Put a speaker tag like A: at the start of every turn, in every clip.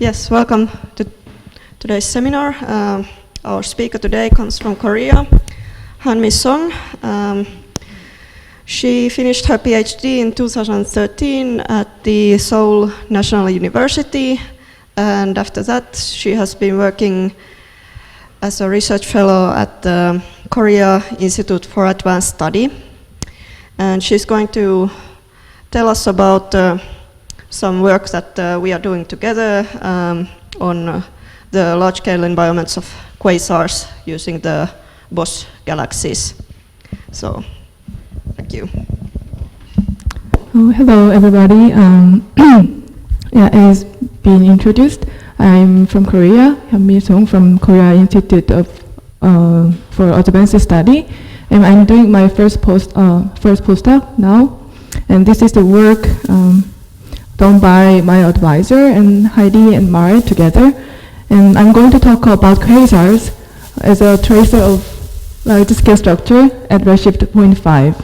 A: Yes, welcome to today's seminar. Our speaker today comes from Korea, Hyunmi Song. She finished her PhD in 2013 at the Seoul National University, and after that she has been working as a research fellow at the Korea Institute for Advanced Study. And she's going to tell us about some work that we are doing together on the large-scale environments of quasars using the BOSS galaxies. So, thank you.
B: Oh, hello, everybody. Yeah, as been introduced, I'm from Korea, Hyunmi Song from Korea Institute for Advanced Study, and I'm doing my first postdoc now. And this is the work done by my advisor and Heidi and Mara together. And I'm going to talk about quasars as a tracer of large-scale structure at redshift 0.5.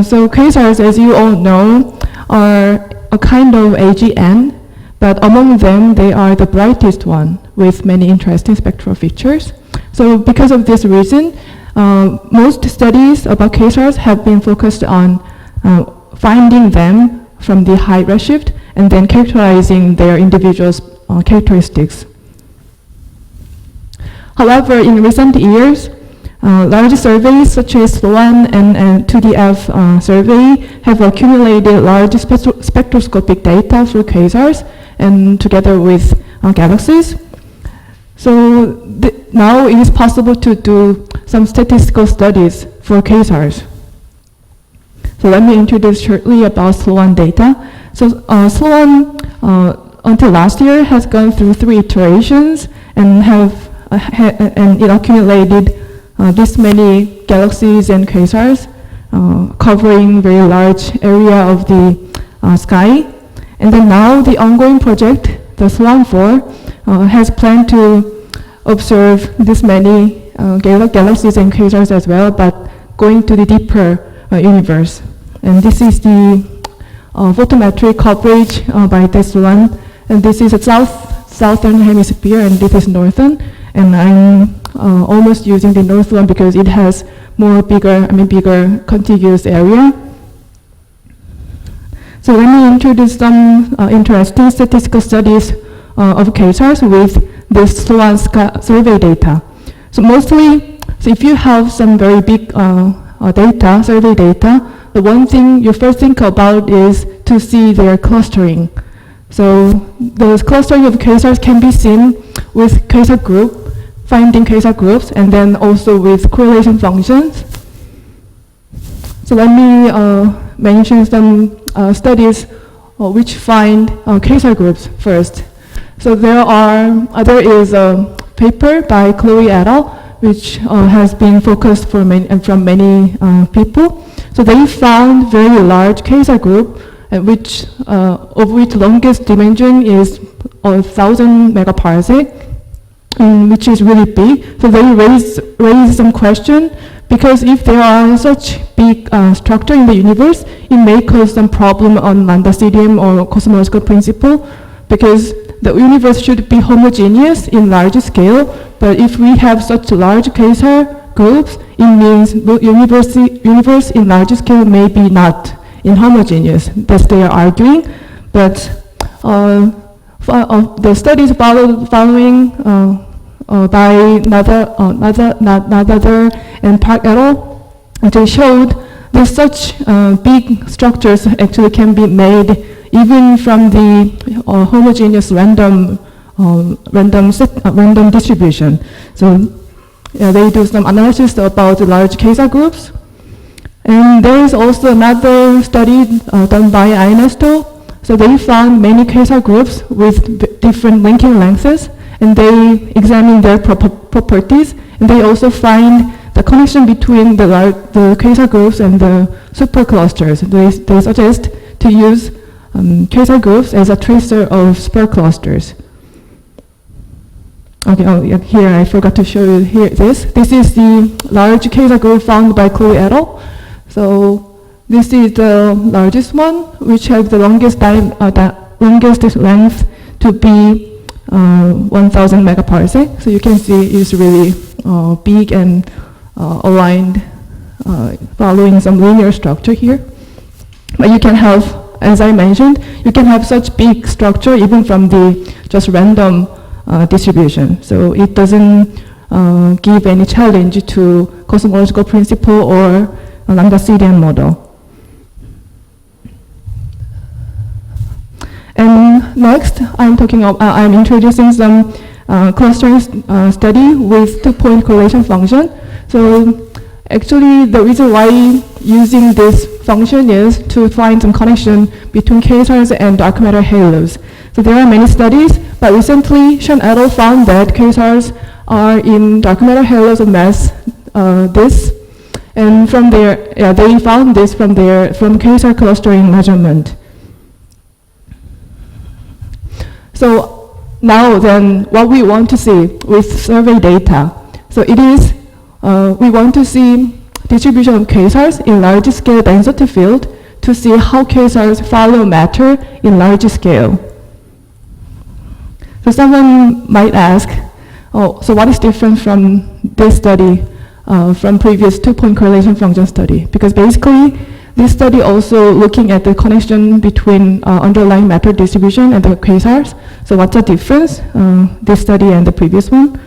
B: So quasars, as you all know, are a kind of AGN, but among them, they are the brightest one with many interesting spectral features. So because of this reason, most studies about quasars have been focused on finding them from the high redshift and then characterizing their individual characteristics. However, in recent years, large surveys such as Sloan and 2DF survey have accumulated large spectroscopic data for quasars and together with galaxies. So now it is possible to do some statistical studies for quasars. So let me introduce shortly about Sloan data. So Sloan, until last year, has gone through 3 iterations and it accumulated this many galaxies and quasars, covering very large area of the sky. And then now the ongoing project, the Sloan 4, has planned to observe this many galaxies and quasars as well, but going to the deeper universe. And this is the photometric coverage by this one. And this is a southern hemisphere, and this is northern. And I'm almost using the north one because it has bigger contiguous area. So let me introduce some interesting statistical studies of quasars with this Sloan Sky Survey data. So mostly, if you have some very big survey data, the one thing you first think about is to see their clustering. So the clustering of quasars can be seen with quasar group, finding quasar groups, and then also with correlation functions. So let me mention some studies which find quasar groups first. So there is a paper by Chloe et al. Which has been focused from many people. So they found very large quasar group, of which longest dimension is 1,000 megaparsec, which is really big. So they raise some question, because if there are such big structure in the universe, it may cause some problem on Landau-Cillian or cosmological principle, because the universe should be homogeneous in large scale, but if we have such large quasar groups, it means the universe in large scale may be not inhomogeneous. That's they are arguing. But the studies following by Nadar and Park et al., they showed that such big structures actually can be made even from the homogeneous random distribution. So they do some analysis about the large quasar groups. And there is also another study done by INESTO. So they found many quasar groups with different linking lengths, and they examine their properties. And they also find the connection between the quasar groups and the superclusters. They suggest to use quasar groups as a tracer of superclusters. Okay, here I forgot to show you this. This is the large quasar group found by Chloe et al. So this is the largest one, which has the longest longest length to be 1000 megaparsec. So you can see it's really big and aligned, following some linear structure here. But you can have, as I mentioned, you can have such big structure even from the just random distribution. So it doesn't give any challenge to cosmological principle or lambda CDM model. And next, I'm introducing some clustering study with two-point correlation function. So actually, the reason why using this function is to find some connection between quasars and dark matter halos. So there are many studies, but recently, Sean et al. Found that quasars are in dark matter halos of mass this, and from there, they found this from quasar clustering measurement. So now then, what we want to see with survey data. So it is, we want to see distribution of quasars in large scale density field to see how quasars follow matter in large scale. So someone might ask, oh, so what is different from this study, from previous two-point correlation function study? Because basically, this study also looking at the connection between underlying matter distribution and the quasars. So what's the difference, this study and the previous one?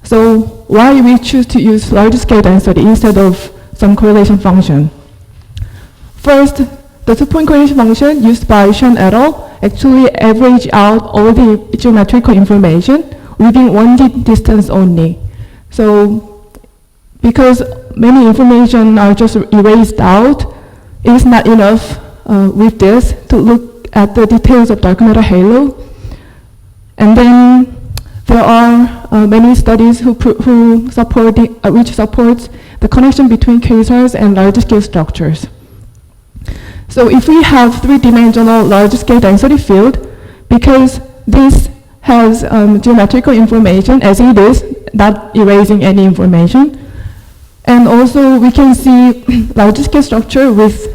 B: So why we choose to use large scale density instead of some correlation function? First, the two-point correlation function used by Sean et al. Actually average out all the geometrical information within one distance only. So because many information are just erased out, it is not enough with this to look at the details of dark matter halo. And then there are many studies which supports the connection between quasars and large-scale structures. So if we have three-dimensional large-scale density field, because this has geometrical information as it is, not erasing any information, and also we can see large-scale structure with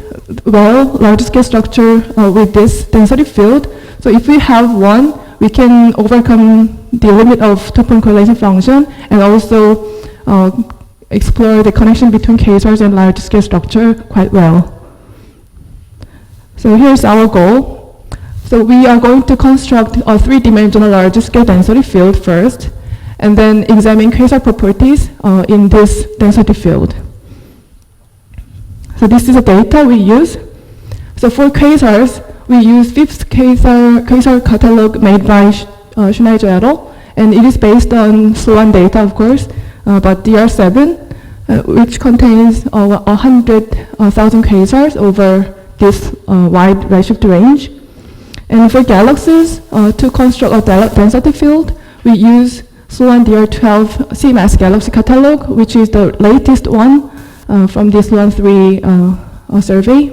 B: this density field. So if we have one, we can overcome the limit of two-point correlation function and also explore the connection between quasars and large-scale structure quite well. So here's our goal. So we are going to construct a three-dimensional large-scale density field first, and then examine quasar properties in this density field. So this is the data we use. So for quasars, we use fifth quasar catalog made by Schneider et al. And it is based on Sloan data, of course, but DR7, which contains 100,000 quasars over this wide redshift range. And for galaxies, to construct a density field, we use Sloan DR12 CMASS galaxy catalog, which is the latest one from the Sloan 3 survey.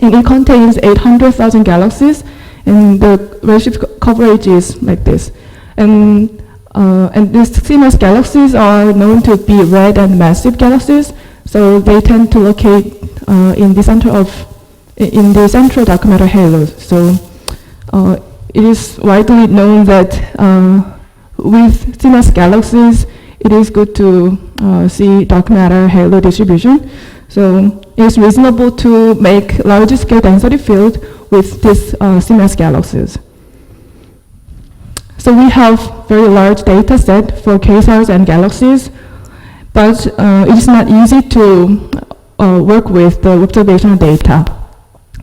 B: And it contains 800,000 galaxies, and the redshift coverage is like this. And these CMASS galaxies are known to be red and massive galaxies, so they tend to locate in the central dark matter halos. So it is widely known that with CMASS galaxies, it is good to see dark matter halo distribution. So it is reasonable to make large scale density field with these CMASS galaxies. So we have very large data set for quasars and galaxies, but it is not easy to work with the observational data,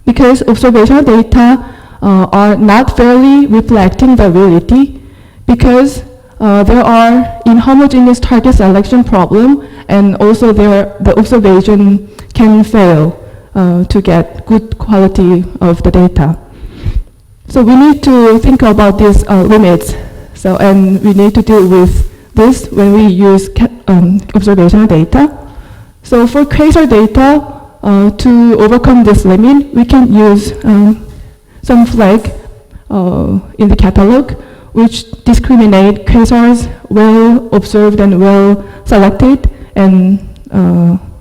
B: because observational data are not fairly reflecting the reality, because there are inhomogeneous target selection problem, and also the observation can fail to get good quality of the data. So we need to think about these limits. So, and we need to deal with this when we use observational data. So for quasar data, to overcome this limit, we can use some flag in the catalog, which discriminate quasars well observed and well selected, and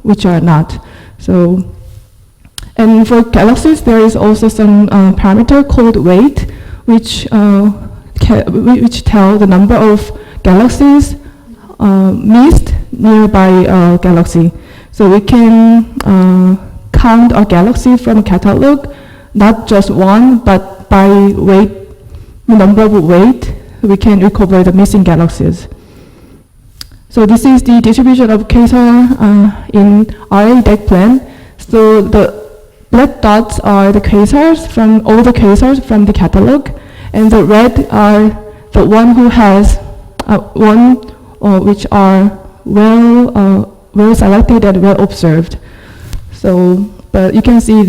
B: which are not. So, And for galaxies, there is also some parameter called weight, which tell the number of galaxies missed nearby a galaxy. So we can count a galaxy from a catalog, not just one, but by weight, the number of weight, we can recover the missing galaxies. So this is the distribution of quasar in RA deck plan. So the black dots are the quasars from all the quasars from the catalog, and the red are the one who has which are well selected and well observed. So, but you can see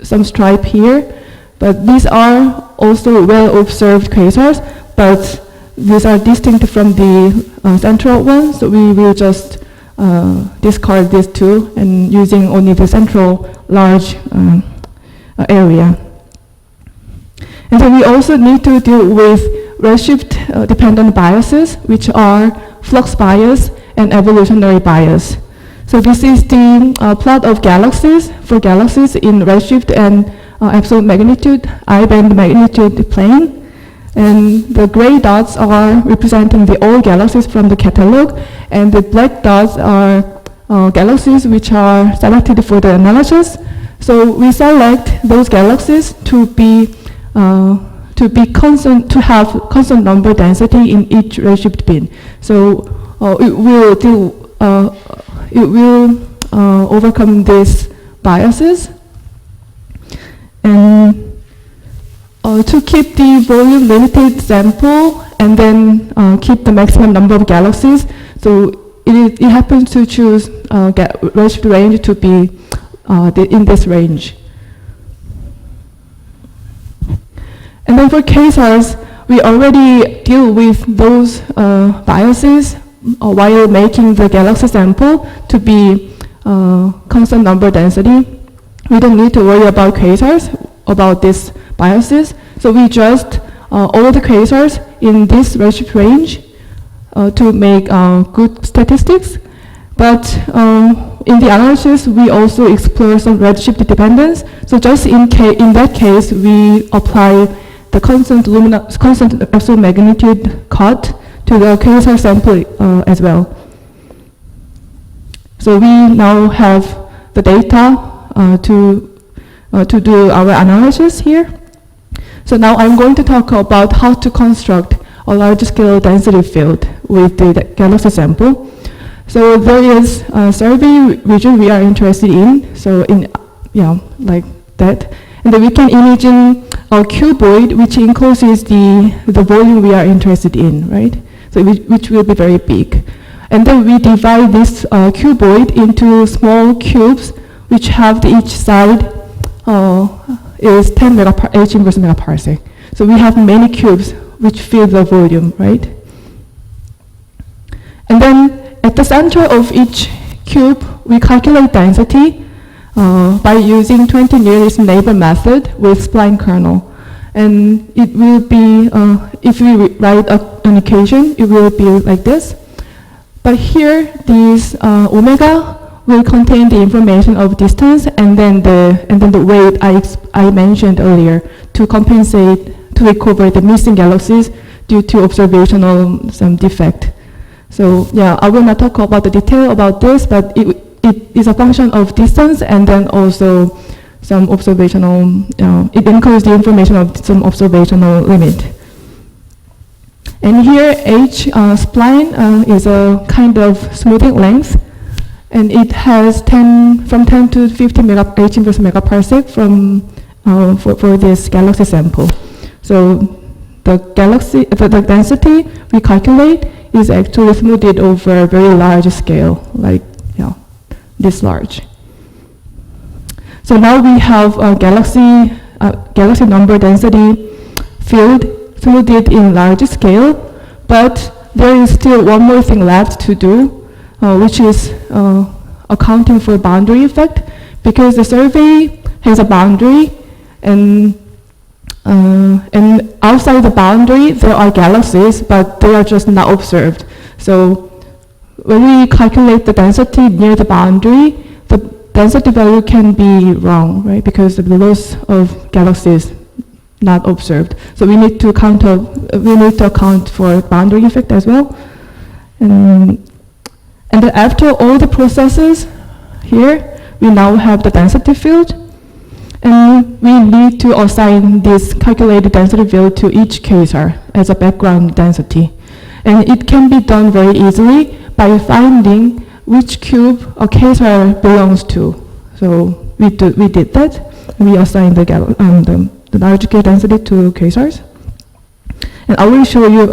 B: some stripe here, but these are also well observed quasars, but these are distinct from the central one, so we will just discard these two and using only the central large area. And then we also need to deal with redshift dependent biases, which are flux bias and evolutionary bias. So this is the plot of galaxies for galaxies in redshift and absolute magnitude, I-band magnitude plane. And the gray dots are representing the all galaxies from the catalog, and the black dots are galaxies which are selected for the analysis. So we select those galaxies to constant, to have constant number density in each redshift bin. So it will overcome these biases. And to keep the volume limited sample and then keep the maximum number of galaxies, so it happens to choose redshift range to be in this range. And then for quasars, we already deal with those biases while making the galaxy sample to be constant number density. We don't need to worry about quasars, about these biases. So we just all the quasars in this redshift range to make good statistics. But in the analysis, we also explore some redshift dependence. So just in that case, we apply the constant absolute magnitude cut to the quasar sample as well. So we now have the data to do our analysis here. So now I'm going to talk about how to construct a large-scale density field with the galaxy sample. So there is a survey region we are interested in. So like that. And then we can imagine a cuboid which encloses the volume we are interested in, right? So which will be very big. And then we divide this cuboid into small cubes which have each side is 10 H inverse megaparsec. So we have many cubes which fill the volume, right? And then at the center of each cube, we calculate density by using 20 nearest neighbor method with spline kernel. And it will be, if we write an equation, it will be like this. But here, these omega will contain the information of distance and then the weight I mentioned earlier to compensate, to recover the missing galaxies due to observational some defect. So yeah, I will not talk about the detail about this, but it is a function of distance and then also some observational, it includes the information of some observational limit. And here H spline is a kind of smoothing length, and it has from 10 to 50 H inverse megaparsec for this galaxy sample. So the density we calculate is actually smoothed over a very large scale, like this large. So now we have a galaxy number density field smoothed in large scale, but there is still one more thing left to do, which is accounting for boundary effect, because the survey has a boundary, and outside the boundary there are galaxies, but they are just not observed. So when we calculate the density near the boundary, density value can be wrong, right? Because of the loss of galaxies not observed. So we need to account for boundary effect as well. And then after all the processes here, we now have the density field. And we need to assign this calculated density field to each quasar as a background density. And it can be done very easily by finding which cube a quasar belongs to. So we did that. We assigned the large scale density to quasars. And I will show you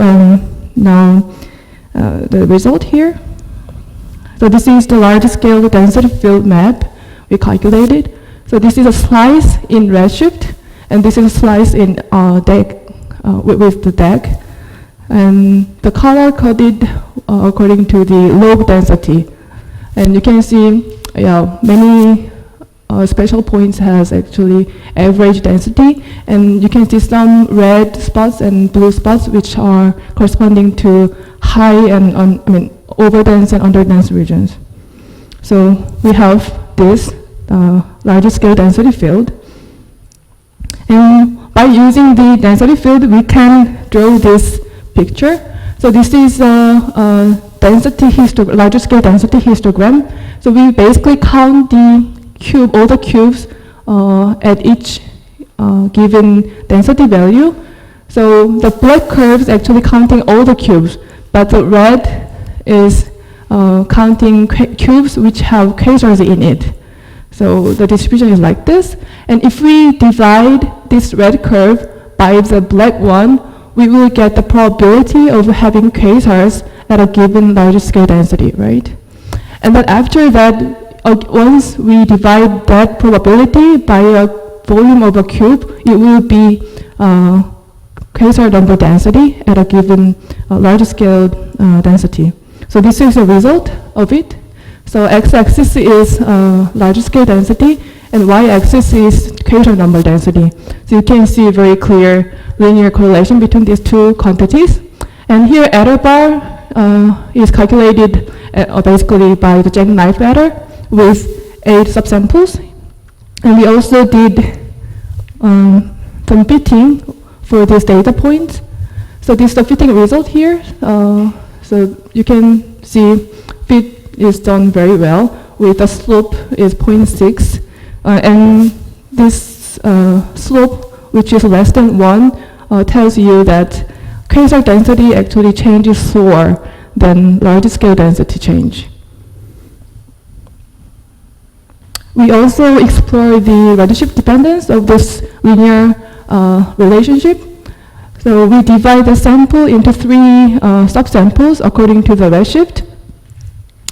B: now the result here. So this is the large scale density field map we calculated. So this is a slice in redshift, and this is a slice in DAG with the DAG. And the color coded according to the log density. And you can see many special points has actually average density, and you can see some red spots and blue spots which are corresponding to high and overdense and underdense regions. So we have this larger scale density field, and by using the density field we can draw this picture. So this is a larger scale density histogram. So we basically count all the cubes at each given density value. So the black curve is actually counting all the cubes, but the red is counting cubes which have quasars in it. So the distribution is like this. And if we divide this red curve by the black one, we will get the probability of having quasars at a given large scale density, right? And then after that, once we divide that probability by a volume of a cube, it will be quasar number density at a given large scale density. So this is the result of it. So x-axis is large scale density, and y-axis is quasar number density. So you can see a very clear linear correlation between these two quantities. And here error bar is calculated basically by the jackknife error with 8 subsamples. And we also did some fitting for these data points. So this is the fitting result here. So you can see fit is done very well with the slope is 0.6. And this slope, which is less than 1, tells you that quasar density actually changes slower than large scale density change. We also explore the redshift dependence of this linear relationship. So we divide the sample into 3 subsamples according to the redshift.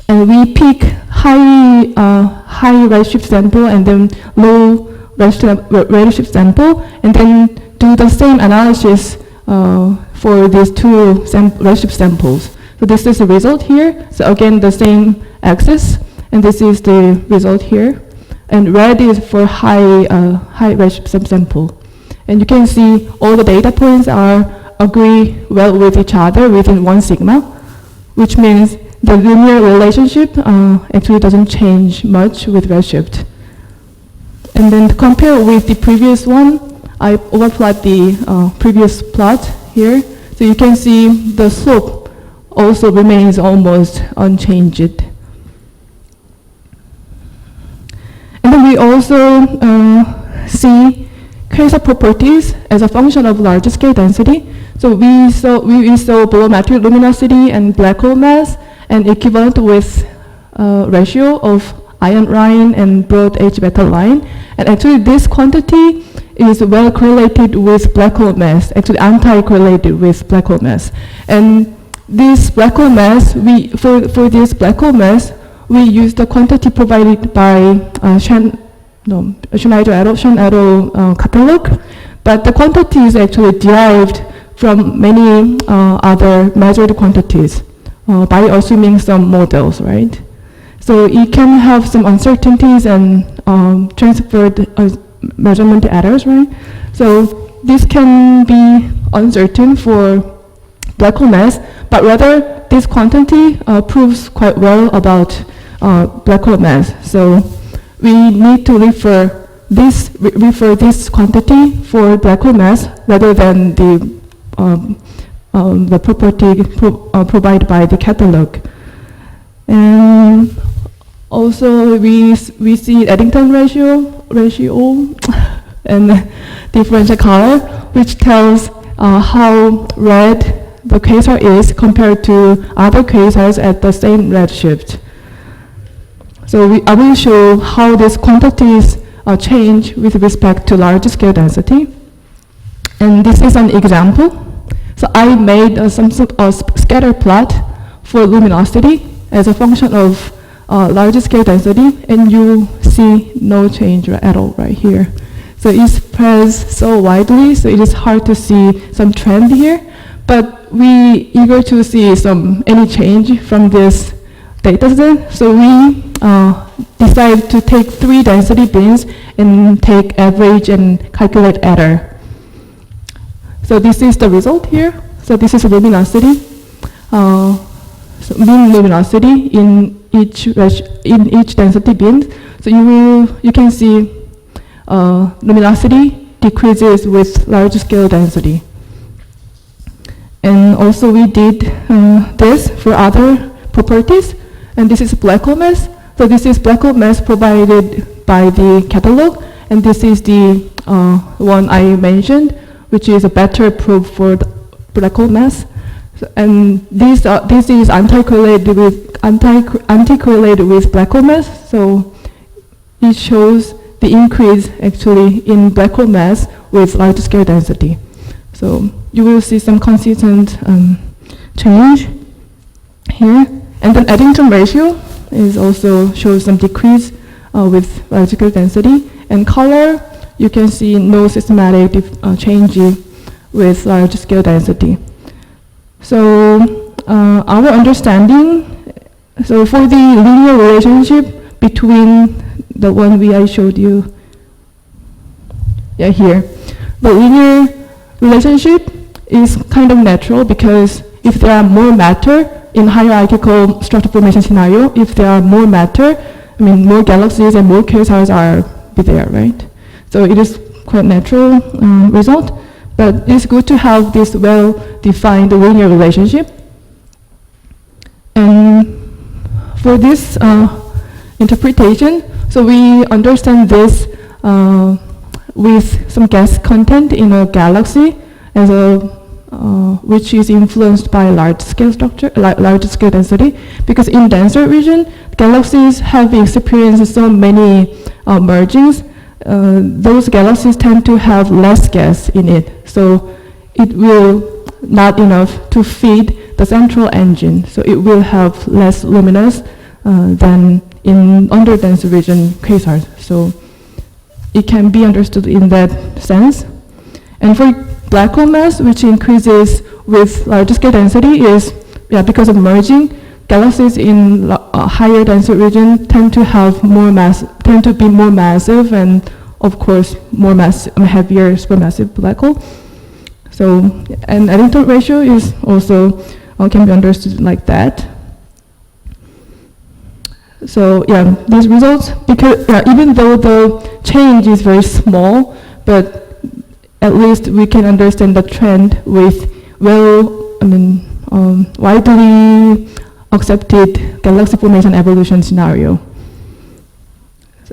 B: And we pick high redshift sample and then low redshift sample, and then do the same analysis for these 2 redshift samples. So this is the result here. So again, the same axis, and this is the result here. And red is for high redshift sample. And you can see all the data points agree well with each other within 1 sigma, which means the linear relationship actually doesn't change much with redshift. And then to compare with the previous one, I overplot the previous plot here. So you can see the slope also remains almost unchanged. And then we also see quasar properties as a function of large scale density. So we saw bolometric luminosity and black hole mass, and equivalent with ratio of ion line and broad H beta line. And actually this quantity is well correlated with black hole mass, actually anti-correlated with black hole mass. And this black hole mass, for this black hole mass, we use the quantity provided by Shan arrow catalog, but the quantity is actually derived from many other measured quantities by assuming some models, right? So it can have some uncertainties and transferred measurement errors, right? So this can be uncertain for black hole mass, but rather this quantity proves quite well about black hole mass. So we need to refer this quantity for black hole mass rather than the property provided by the catalog. And also we see Eddington ratio and differential color, which tells how red the quasar is compared to other quasars at the same redshift. So I will show how these quantities change with respect to large scale density. And this is an example. So I made some sort of scatter plot for luminosity as a function of large scale density, and you see no change at all right here. So it spreads so widely, so it is hard to see some trend here. But we eager to see any change from this data set. So we decide to take 3 density bins and take average and calculate error. So this is the result here. So this is luminosity, so mean luminosity in each density bin. So you can see luminosity decreases with large scale density. And also we did this for other properties, and this is black hole mass. So this is black hole mass provided by the catalog, and this is the one I mentioned, which is a better proof for the black hole mass. So, and this is anti-correlated with black hole mass. So it shows the increase actually in black hole mass with large scale density. So you will see some consistent change here. And then Eddington ratio is also shows some decrease with large scale density. And color, you can see no systematic change with large scale density. So our understanding, so for the linear relationship between the one I showed you, here, the linear relationship is kind of natural, because if there are more matter in hierarchical structure formation scenario, if there are more matter, I mean more galaxies and more quasars are be there, right? So it is quite natural result, but it's good to have this well-defined linear relationship. And for this interpretation, so we understand this with some gas content in a galaxy as which is influenced by large scale structure, large scale density, because in denser region, galaxies have experienced so many mergings. Those galaxies tend to have less gas in it, so it will not enough to feed the central engine, so it will have less luminous than in under-dense region quasars. So it can be understood in that sense. And for black hole mass, which increases with large scale density, is because of merging, galaxies in higher density region tend to have more mass, tend to be more massive, and of course more heavier supermassive black hole. So, and Eddington ratio is also can be understood like that. So these results, because even though the change is very small, but at least we can understand the trend with widely accepted galaxy formation evolution scenario.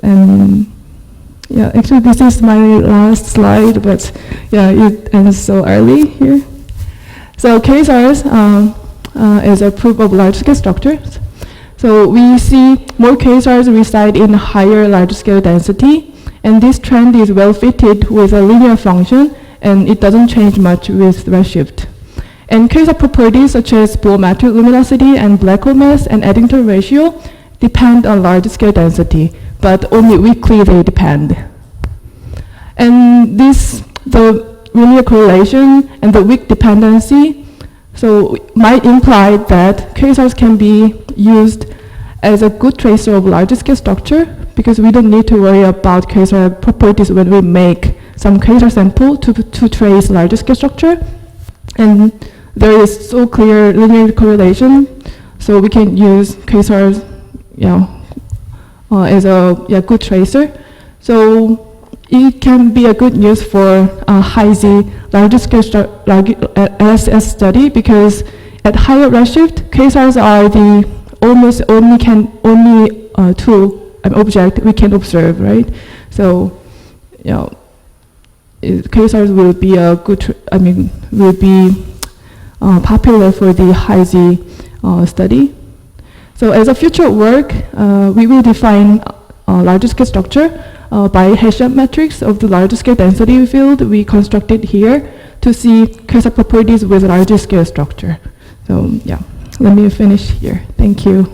B: And actually this is my last slide, but it ends so early here. So quasars is a proof of large-scale structures. So we see more quasars reside in higher large-scale density, and this trend is well fitted with a linear function, and it doesn't change much with redshift. And quasar properties such as bolometric luminosity and black hole mass and Eddington ratio depend on large-scale density, but only weakly they depend. And the linear correlation and the weak dependency, so might imply that quasars can be used as a good tracer of large-scale structure, because we don't need to worry about quasar properties when we make some quasar sample to trace large-scale structure. And there is so clear linear correlation, so we can use quasars as a good tracer. So it can be a good news for high-Z larger scale LSS study, because at higher redshift, quasars are the almost only tool, an object we can observe, right? So, quasars will be a good, will be popular for the high-Z study. So as a future work, we will define larger scale structure by Hessian matrix of the larger scale density field we constructed here to see quasar properties with larger scale structure. So yeah, let me finish here. Thank you.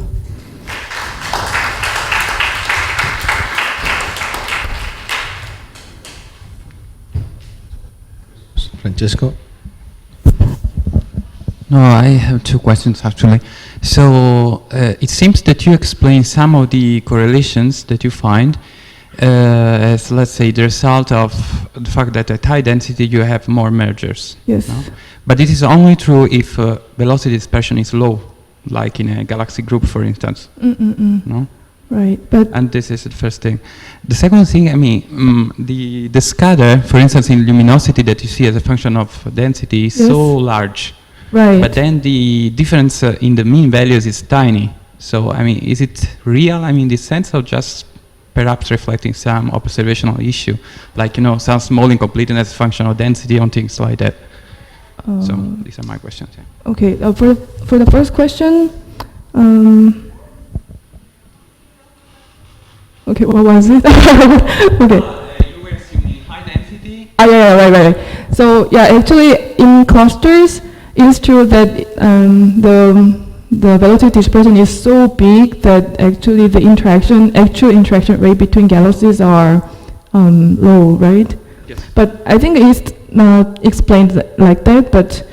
C: Francesco?
D: No, I have two questions actually. So it seems that you explain some of the correlations that you find as, let's say, the result of the fact that at high density you have more mergers.
B: Yes.
D: No? But it is only true if velocity dispersion is low, like in a galaxy group, for instance. No?
B: Right, but
D: and this is the first thing. The second thing, the scatter, for instance, in luminosity that you see as a function of density is so large.
B: Right.
D: But then the difference in the mean values is tiny. So, is it real, in this sense, or just perhaps reflecting some observational issue, like, some small incompleteness function of density on things like that? So, these are my questions. Yeah.
B: Okay, for the first question, okay, what was it? Okay.
D: You were assuming high density?
B: Right. So, actually, in clusters, it's true that the velocity dispersion is so big that actually the actual interaction rate between galaxies are low, right?
D: Yes.
B: But I think it's not explained like that, but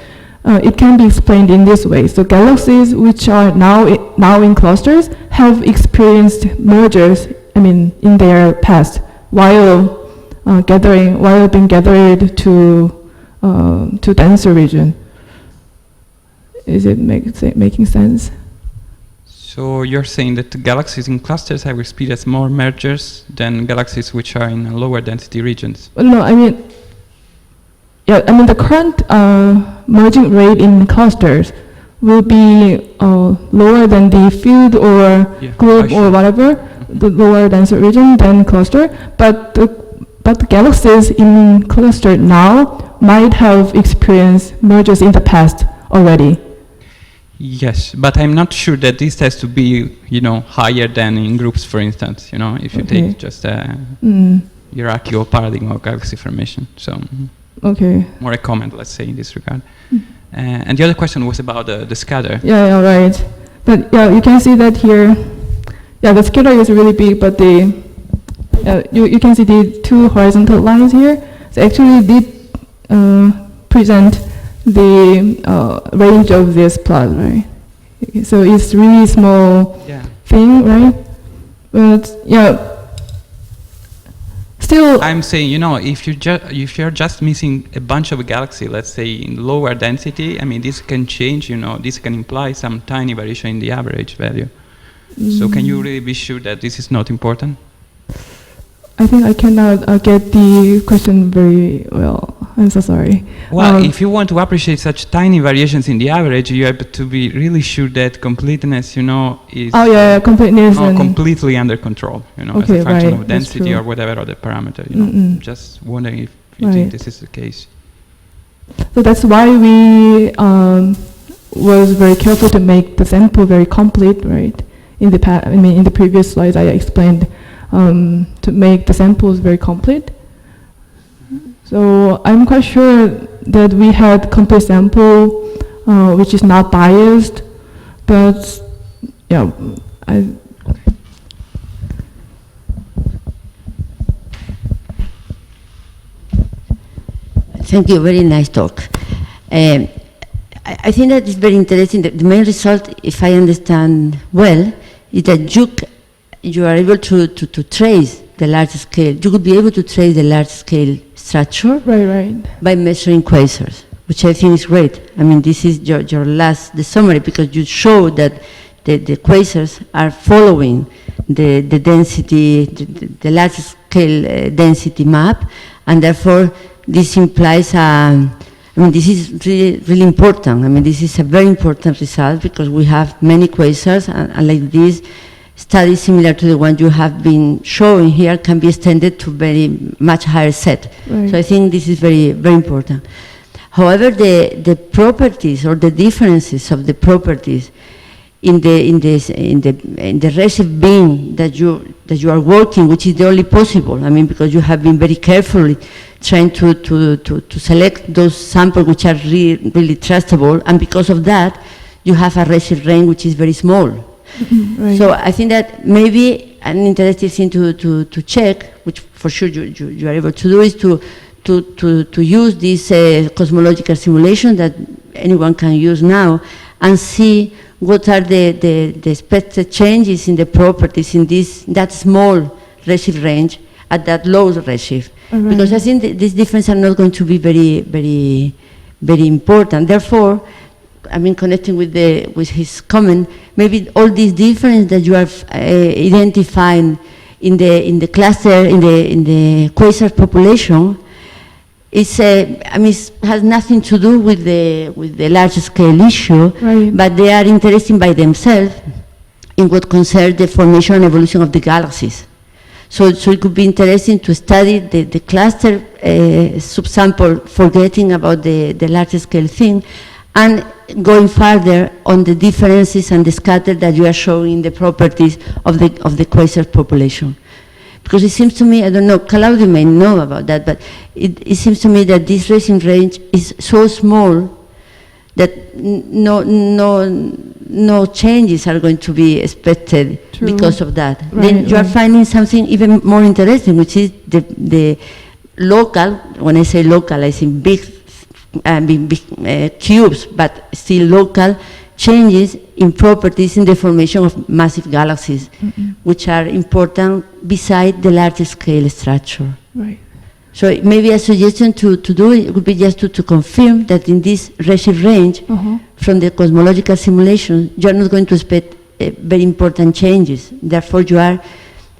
B: it can be explained in this way. So galaxies which are now in clusters have experienced mergers, in their past, while being gathered to denser region. Is it making sense?
D: So you're saying that the galaxies in clusters have experienced more mergers than galaxies which are in lower density regions?
B: Well, no, the current merging rate in clusters will be lower than the field or group or whatever, the lower denser region than cluster, but the galaxies in cluster now might have experienced mergers in the past already.
D: Yes, but I'm not sure that this has to be, higher than in groups, for instance, if you take just a hierarchical paradigm of galaxy formation. So, more a comment, let's say, in this regard. And the other question was about the scatter.
B: Yeah, right. But you can see that here. Yeah, the scatter is really big, but you can see the two horizontal lines here. So actually, they present the range of this plot, right? So it's really small thing, right? But still,
D: I'm saying, if you're just missing a bunch of a galaxy, let's say in lower density, this can change. This can imply some tiny variation in the average value. So can you really be sure that this is not important?
B: I think I cannot get the question very well. I'm so sorry.
D: Well, if you want to appreciate such tiny variations in the average, you have to be really sure that completeness, is
B: completeness
D: completely under control, as a function of density or whatever other parameter. Just wondering if you think this is the case.
B: So that's why we was very careful to make the sample very complete, right? In the previous slides, I explained to make the samples very complete. So I'm quite sure that we had complete sample which is not biased, but
E: Thank you, very nice talk. I think that it's very interesting. The main result, if I understand well, is that you are able to trace the large scale. You could be able to trace the large scale structure by measuring quasars, which I think is great. This is the summary, because you show that the quasars are following the density, the large scale density map, and therefore this implies I mean, this is really important. I mean, this is a very important result because we have many quasars, and like this, studies similar to the one you have been showing here can be extended to very much higher set.
B: Right.
E: So I think this is very, very important. However, the properties or the differences of the properties in the redshift beam that you are working, which is the only possible. I mean, because you have been very carefully trying to select those samples which are really trustable, and because of that, you have a redshift range which is very small.
B: Right.
E: So I think that maybe an interesting thing to check, which for sure you are able to do, is to use this cosmological simulation that anyone can use now and see what are the expected changes in the properties in that small redshift range at that low redshift.
B: Right.
E: Because I think these differences are not going to be very, very, very important. Therefore, I mean, connecting with his comment, maybe all these differences that you are identifying in the cluster, in the quasar population, I mean, it has nothing to do with the large scale issue,
B: Right.
E: but they are interesting by themselves in what concerns the formation and evolution of the galaxies. So it could be interesting to study the cluster subsample, forgetting about the large scale thing, and going further on the differences and the scatter that you are showing in the properties of the quasar population. Because it seems to me, I don't know, Claudio may know about that, but it seems to me that this redshift range is so small that no changes are going to be expected.
B: True.
E: Because of that.
B: Right,
E: Then you are
B: right.
E: finding something even more interesting, which is the local, when I say local, I think big cubes, but still local, changes in properties in the formation of massive galaxies, which are important beside the large scale structure.
B: Right.
E: So maybe a suggestion to do it would be just to confirm that in this redshift range, from the cosmological simulation, you are not going to expect very important changes. Therefore, you are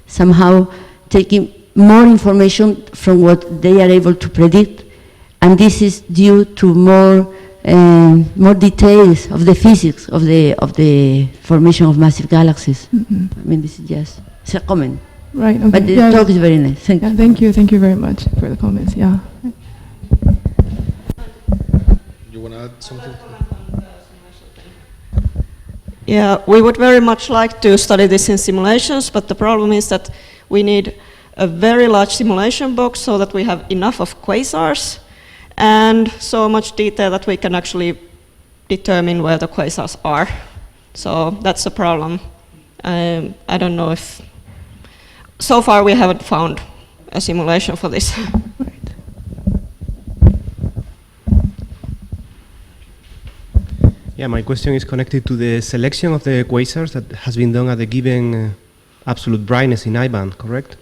E: somehow taking more information from what they are able to predict, and this is due to more details of the physics of the formation of massive galaxies. I mean, this is just a comment.
B: Right. Okay.
E: But the talk is very nice. Thank you.
B: Yeah, thank you. Thank you very much for the comments. Yeah.
C: You want to add something?
A: Yeah, we would very much like to study this in simulations, but the problem is that we need a very large simulation box so that we have enough of quasars and so much detail that we can actually determine where the quasars are. So that's the problem. I don't know if... So far we haven't found a simulation for this.
B: Right.
F: Yeah, my question is connected to the selection of the quasars that has been done at the given absolute brightness in I-band, correct?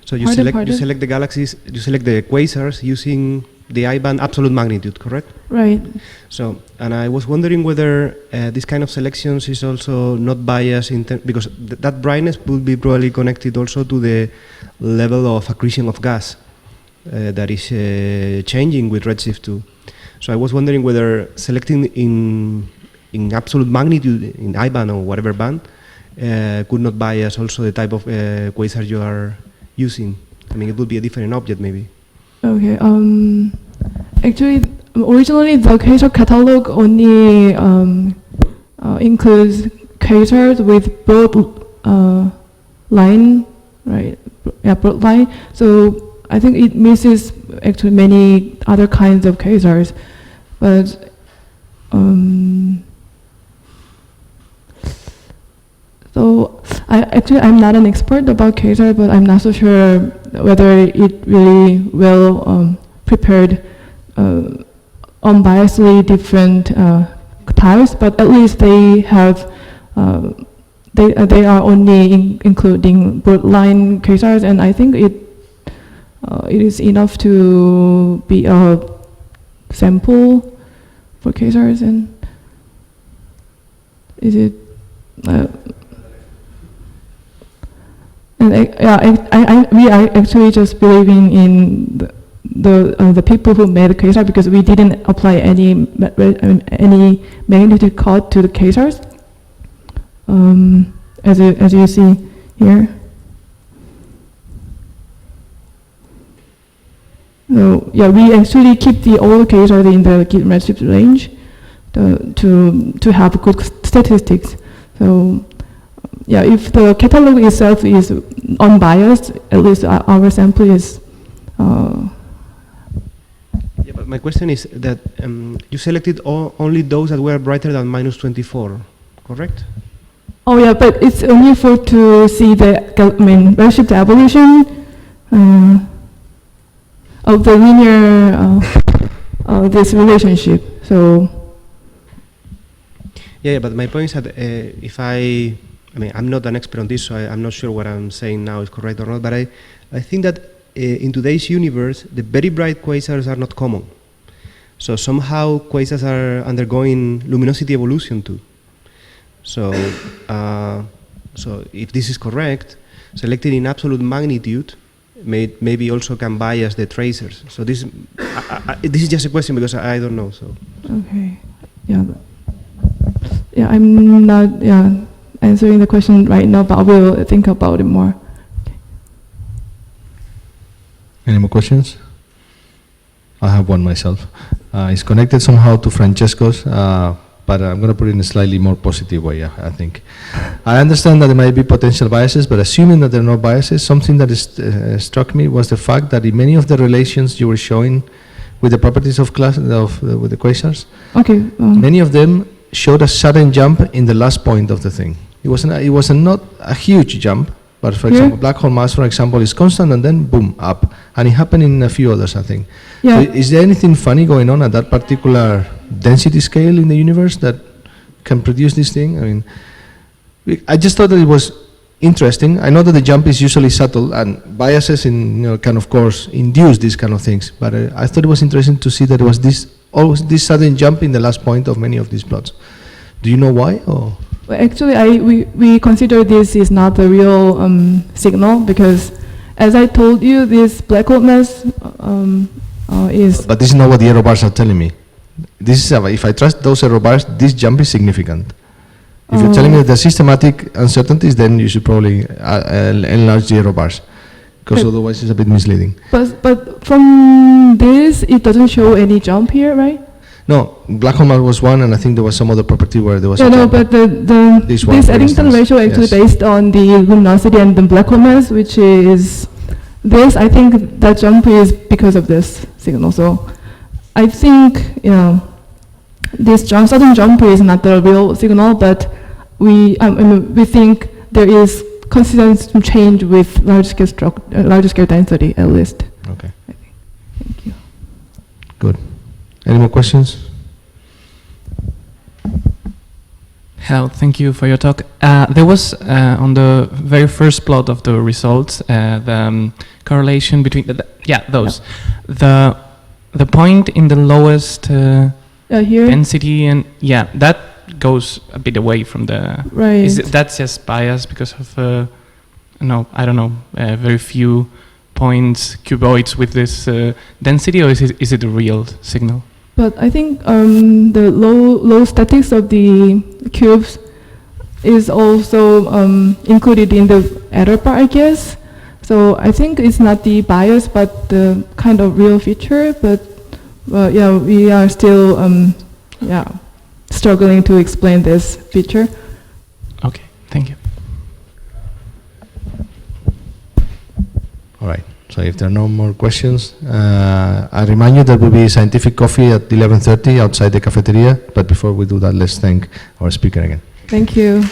F: So you select the galaxies, you select the quasars using the I-band absolute magnitude, correct?
B: Right.
F: So, and I was wondering whether this kind of selections is also not biased because that brightness would be probably connected also to the level of accretion of gas that is changing with redshift 2. So I was wondering whether selecting in absolute magnitude in I-band or whatever band could not bias also the type of quasar you are using. I mean, it would be a different object maybe.
B: Okay. Actually, originally the quasar catalog only includes quasars with broad line, right? Yeah, broad line. So I think it misses actually many other kinds of quasars, but so I'm not an expert about quasar, but I'm not so sure whether it really well prepared unbiasedly different types, but at least they have they are only including broadline quasars, and I think it is enough to be a sample for quasars. And is it And we are actually just believing in the people who made the Quasar, because we didn't apply any magnitude code to the Quasars, as you see here. So yeah, we actually keep the old Quasars in the redshift range to have good statistics. So yeah, if the catalog itself is unbiased, at least our sample is.
F: Yeah, but my question is that you selected only those that were brighter than -24, correct?
B: Oh yeah, but it's only to see the redshift evolution of the linear this relationship. So.
F: Yeah, but my point is that if I mean, I'm not an expert on this, so I'm not sure what I'm saying now is correct or not, but I think that in today's universe, the very bright quasars are not common. So somehow quasars are undergoing luminosity evolution too. So, so if this is correct, selecting in absolute magnitude maybe also can bias the tracers. So this is just a question because I don't know. So.
B: Okay. Yeah. Yeah, I'm not answering the question right now, but I will think about it more. Okay.
C: Any more questions? I have one myself. It's connected somehow to Francesco's, but I'm going to put it in a slightly more positive way, I think. I understand that there might be potential biases, but assuming that there are no biases, something that struck me was the fact that in many of the relations you were showing with the properties of with the quasars,
B: okay,
C: many of them showed a sudden jump in the last point of the thing. It was not a huge jump, but for example, black hole mass, for example, is constant and then boom, up. And it happened in a few others, I think.
B: Yeah.
C: So is there anything funny going on at that particular density scale in the universe that can produce this thing? I mean, I just thought that it was interesting. I know that the jump is usually subtle and biases can of course induce these kind of things, but I thought it was interesting to see that there was always this sudden jump in the last point of many of these plots. Do you know why? Or?
B: Well, actually, we consider this is not a real signal, because, as I told you, this black hole mass is.
C: But this is not what the error bars are telling me. This is if I trust those error bars, this jump is significant. If you're telling me that the systematic uncertainties, then you should probably enlarge the error bars, because otherwise it's a bit misleading.
B: But from this, it doesn't show any jump here, right?
C: No, black hole mass was one, and I think there was some other property where there was.
B: No, but this Eddington ratio actually based on the luminosity and the black hole mass, which is this. I think that jump is because of this signal. So I think this sudden jump is not the real signal, but we think there is consistent change with large scale density at least.
C: Okay.
B: I think. Thank you.
C: Good. Any more questions?
G: Hello, thank you for your talk. There was on the very first plot of the results the correlation between those. The point in the lowest
B: here?
G: density, and that goes a bit away from the.
B: Right.
G: That's just bias because of I don't know, very few points cuboids with this density, or is it a real signal?
B: But I think the low statics of the cubes is also included in the error bar, I guess. So I think it's not the bias, but the kind of real feature. But we are still struggling to explain this feature.
G: Okay, thank you.
C: All right. So if there are no more questions, I remind you there will be scientific coffee at 11:30 outside the cafeteria. But before we do that, let's thank our speaker again.
B: Thank you.